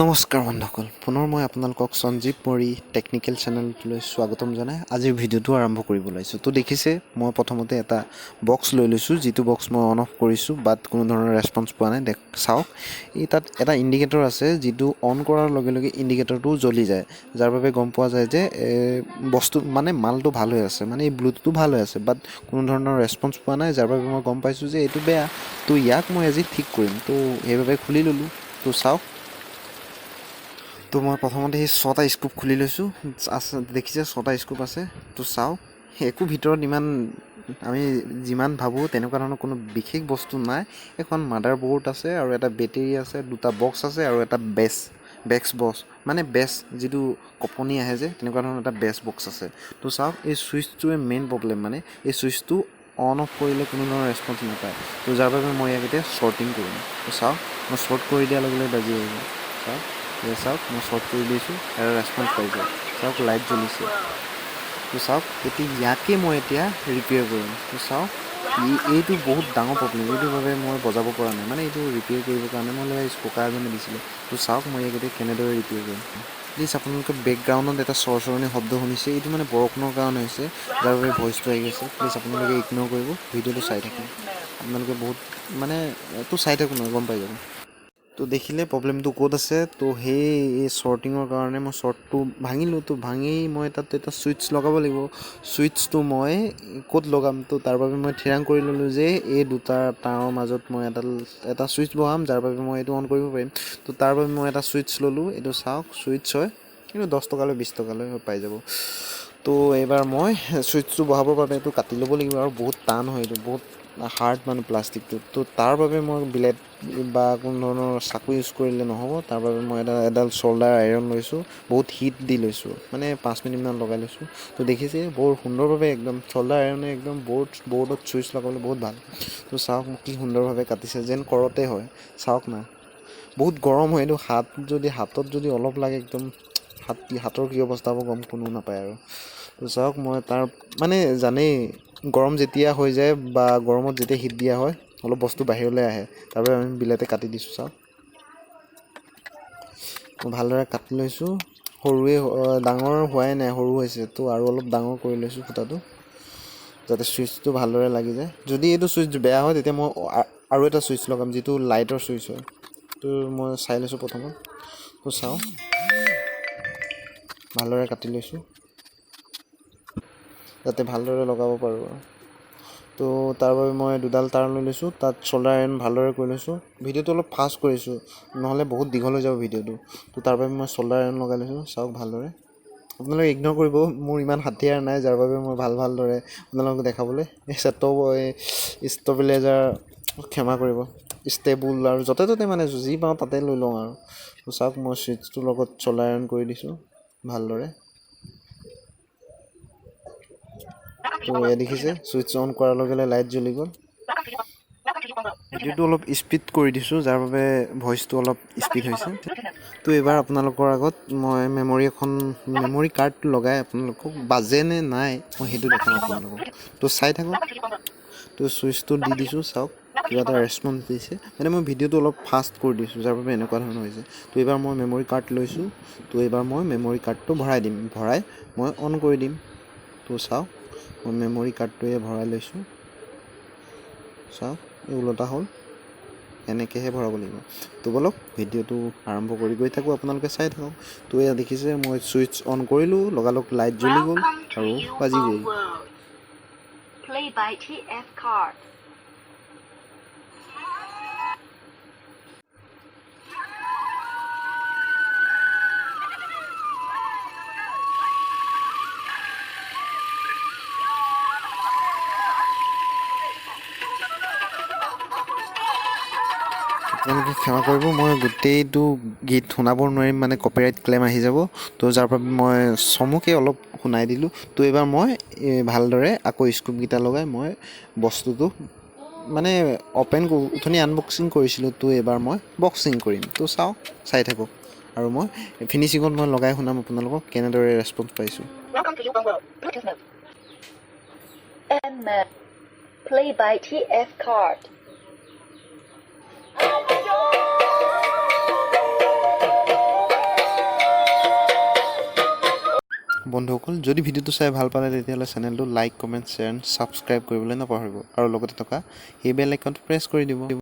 নমস্কাৰ বন্ধুসকল, পুনৰ মই আপোনালোকক সঞ্জীৱ বৰি টেকনিকেল চেনেলটোলৈ স্বাগতম জনাই আজিৰ ভিডিঅ'টো আৰম্ভ কৰিব ওলাইছোঁ। তো দেখিছে মই প্ৰথমতে এটা বক্স লৈ লৈছোঁ, যিটো বক্স মই অন অফ কৰিছোঁ বাট কোনো ধৰণৰ ৰেছপন্স পোৱা নাই। চাওক, এই তাত এটা ইণ্ডিকেটৰ আছে, যিটো অন কৰাৰ লগে লগে ইণ্ডিকেটৰটো জ্বলি যায়, যাৰ বাবে গম পোৱা যায় যে বস্তু মানে মালটো ভাল হৈ আছে, মানে এই ব্লুটুথটো ভাল হৈ আছে, বাট কোনো ধৰণৰ ৰেছপন্স পোৱা নাই, যাৰ বাবে মই গম পাইছোঁ যে এইটো বেয়া। তো ইয়াক মই আজি ঠিক কৰিম, তো সেইবাবে খুলি ল'লোঁ। তো চাওক, তো মই প্ৰথমতে সেই 6টা স্কুপ খুলি লৈছোঁ। দেখিছে 6টা স্কুপ আছে। তো চাওক, একো ভিতৰত ইমান আমি যিমান ভাবোঁ তেনেকুৱা ধৰণৰ কোনো বিশেষ বস্তু নাই। এখন মাডাৰ বৰ্ড আছে আৰু এটা বেটেৰী আছে, দুটা বক্স আছে আৰু এটা বেছ বক্স, মানে বেছ যিটো কপনি আহে যে তেনেকুৱা ধৰণৰ এটা বেছ বক্স আছে। তো চাওক, এই ছুইচটোৱে মেইন প্ৰব্লেম, মানে এই ছুইচটো অন অফ কৰিলে কোনো ধৰণৰ ৰেছপন্স নাপায়। তো যাৰ বাবে মই ইয়াক এতিয়া শ্বৰ্টিং কৰিম। তো চাওক, মই শ্বৰ্ট কৰি দিয়াৰ লগে লগে বাজি আহিব। চাওক, মই শ্বৰ্ট কৰি দিছোঁ আৰু ৰেছপন্স পাইছোঁ। চাওক, লাইট জ্বলিছে। তো চাওক, এতিয়া ইয়াকে মই এতিয়া ৰিপেয়াৰ কৰিম। তো চাওক, এইটো বহুত ডাঙৰ প্ৰব্লেম, এইটোৰ বাবে মই বজাব পৰা নাই, মানে এইটো ৰিপেয়াৰ কৰিবৰ কাৰণে মই স্পকাৰ এজনে দিছিলোঁ। তো চাওক, মই ইয়াক এতিয়া কেনেদৰে ৰিপেয়াৰ কৰিম। প্লিজ আপোনালোকে বেকগ্ৰাউণ্ডত এটা চৰচৰণি শব্দ শুনিছে, এইটো মানে বৰষুণৰ কাৰণে হৈছে, যাৰ বাবে ভইচটো আহি আছে। প্লিজ আপোনালোকে ইগন'ৰ কৰিব, ভিডিঅ'টো চাই থাকিব। আপোনালোকে বহুত মানে এইটো চাই থাকোঁ নহয়, গম পাই যাব। তো দেখিলে প্ৰব্লেমটো ক'ত আছে। তো সেই শ্বৰ্টিঙৰ কাৰণে মই শ্বৰ্টটো ভাঙিলোঁ। তো ভাঙি মই তাত এটা ছুইচ লগাব লাগিব। ছুইচটো মই ক'ত লগাম, তো তাৰ বাবে মই থিৰাং কৰি ল'লোঁ যে এই দুটা তাঁৰৰ মাজত মই এটা ছুইচ বহাম, যাৰ বাবে মই এইটো অন কৰিব পাৰিম। তো তাৰ বাবে মই এটা ছুইচ ল'লোঁ। এইটো চাওক, ছুইচ হয়, কিন্তু 10 টকালৈ 20 টকালৈ পাই যাব। তো এইবাৰ মই ছুইচটো বহাবৰ বাবে এইটো কাটি ল'ব লাগিব, আৰু বহুত টান হয়, এইটো বহুত হাৰ্ড মানে প্লাষ্টিকটো। তো তাৰ বাবে মই ব্লেড বা কোনো ধৰণৰ চাকু ইউজ কৰিলে নহ'ব, তাৰ বাবে মই এডাল চ'ল্ডাৰ আইৰণ লৈছোঁ, বহুত হিট দি লৈছোঁ, মানে 5 মিনিটমান লগাই লৈছোঁ। তো দেখিছে বৰ সুন্দৰভাৱে একদম চ'ল্ডাৰ আইৰণে একদম বৰ্ডত ছুইচ লগাবলৈ বহুত ভাল। তো চাওক, মোক কি সুন্দৰভাৱে কাটিছে, যেন কৰতে হয়। চাওক না, বহুত গৰম হয় এইটো। হাতত যদি অলপ লাগে, একদম হাতৰ কি অৱস্থা হ'ব গম কোনো নাপায় আৰু। তো চাওক, মই তাৰ মানে জানেই, গৰম যেতিয়া হৈ যায় বা গৰমত যেতিয়া হিট দিয়া হয়, অলপ বস্তু বাহিৰলৈ আহে, তাৰ বাবে আমি বিলেতে কাটি দিছোঁ। চাওক, মই ভালদৰে কাটি লৈছোঁ। ডাঙৰ হোৱাই নাই, সৰু হৈছে। তো আৰু অলপ ডাঙৰ কৰি লৈছোঁ ফুটাটো, যাতে ছুইচটো ভালদৰে লাগি যায়। যদি এইটো ছুইচ বেয়া হয়, তেতিয়া মই আৰু এটা ছুইচ লগাম, যিটো লাইটৰ ছুইচ হয়। তো মই চাই লৈছোঁ প্ৰথমত। তো চাওঁ, ভালদৰে কাটি লৈছোঁ, যাতে ভালদৰে লগাব পাৰোঁ আৰু। তো তাৰ বাবে মই দুডাল তাঁৰ লৈ লৈছোঁ, তাত চ'ল্ডাৰ আইৰণ ভালদৰে কৰি লৈছোঁ। ভিডিঅ'টো অলপ ফাষ্ট কৰিছোঁ, নহ'লে বহুত দীঘল হৈ যাব ভিডিঅ'টো। তো তাৰ বাবে মই চ'ল্ডাৰ আইৰণ লগাই লৈছোঁ। চাওক ভালদৰে, আপোনালোকে ইগন'ৰ কৰিব, মোৰ ইমান হাতিয়াৰ নাই, যাৰ বাবে মই ভালদৰে আপোনালোকক দেখাবলৈ ষ্টেবিলাইজাৰ, ক্ষমা কৰিব, ষ্টেবুল আৰু য'তে ত'তে মানে যি পাওঁ তাতে লৈ লওঁ আৰু। তো চাওক, মই ছুইচটোৰ লগত চ'ল্ডাৰ আইৰণ কৰি দিছোঁ ভালদৰে। তো এয়া দেখিছে, ছুইচ অন কৰাৰ লগে লগে লাইট জ্বলি গ'ল। ভিডিঅ'টো অলপ স্পীড কৰি দিছোঁ, যাৰ বাবে ভইচটো অলপ স্পীড হৈছে। তো এইবাৰ আপোনালোকৰ আগত মই মেমৰি কাৰ্ডটো লগাই আপোনালোকক বাজে নে নাই মই সেইটো দেখাম আপোনালোকক। তো চাই থাকক। তো ছুইচটো দি দিছোঁ, চাওক কিবা এটা ৰেছপন্স দিছে, মানে মই ভিডিঅ'টো অলপ ফাষ্ট কৰি দিছোঁ, যাৰ বাবে এনেকুৱা ধৰণৰ হৈছে। তো এইবাৰ মই মেমৰি কাৰ্ড লৈছোঁ। তো এইবাৰ মই মেমৰি কাৰ্ডটো ভৰাই মই অন কৰি দিম। তো চাওক, মই মেমৰি কাৰ্ডটোৱে ভৰাই লৈছোঁ। চাওক, এই ওলোটা হ'ল, এনেকৈহে ভৰাব লাগিব। তো ব'লক ভিডিঅ'টো আৰম্ভ কৰি গৈ থাকোঁ, আপোনালোকে চাই থাকক। তো এয়া দেখিছে, মই ছুইচ অন কৰিলোঁ, লগালগ লাইট জ্বলি গ'ল আৰু বাজি গ'ল। আপোনালোকে ক্ষমা কৰিব, মই গোটেইটো গীত শুনাব নোৱাৰিম, মানে কপিৰাইট ক্লেইম আহি যাব। তো যাৰ বাবে মই চমুকৈ অলপ শুনাই দিলোঁ। তো এইবাৰ মই ভালদৰে আকৌ স্ক্ৰুপকেইটা লগাই মই বস্তুটো মানে অথনি আনবক্সিং কৰিছিলোঁ। তো এইবাৰ মই বক্সিং কৰিম। তো চাই থাকক, আৰু মই ফিনিচিঙত মই লগাই শুনাম আপোনালোকক কেনেদৰে ৰেছপন্স পাইছোঁ। Play by TF card. বন্ধুসকল যদি ভিডিঅ'টো চাই ভাল পালে তেতিয়াহ'লে চেনেলটো like comment share and subscribe কৰিবলৈ নাপাহৰিব আৰু লগতে থকা এই বেল আইকনটো প্ৰেছ কৰি দিব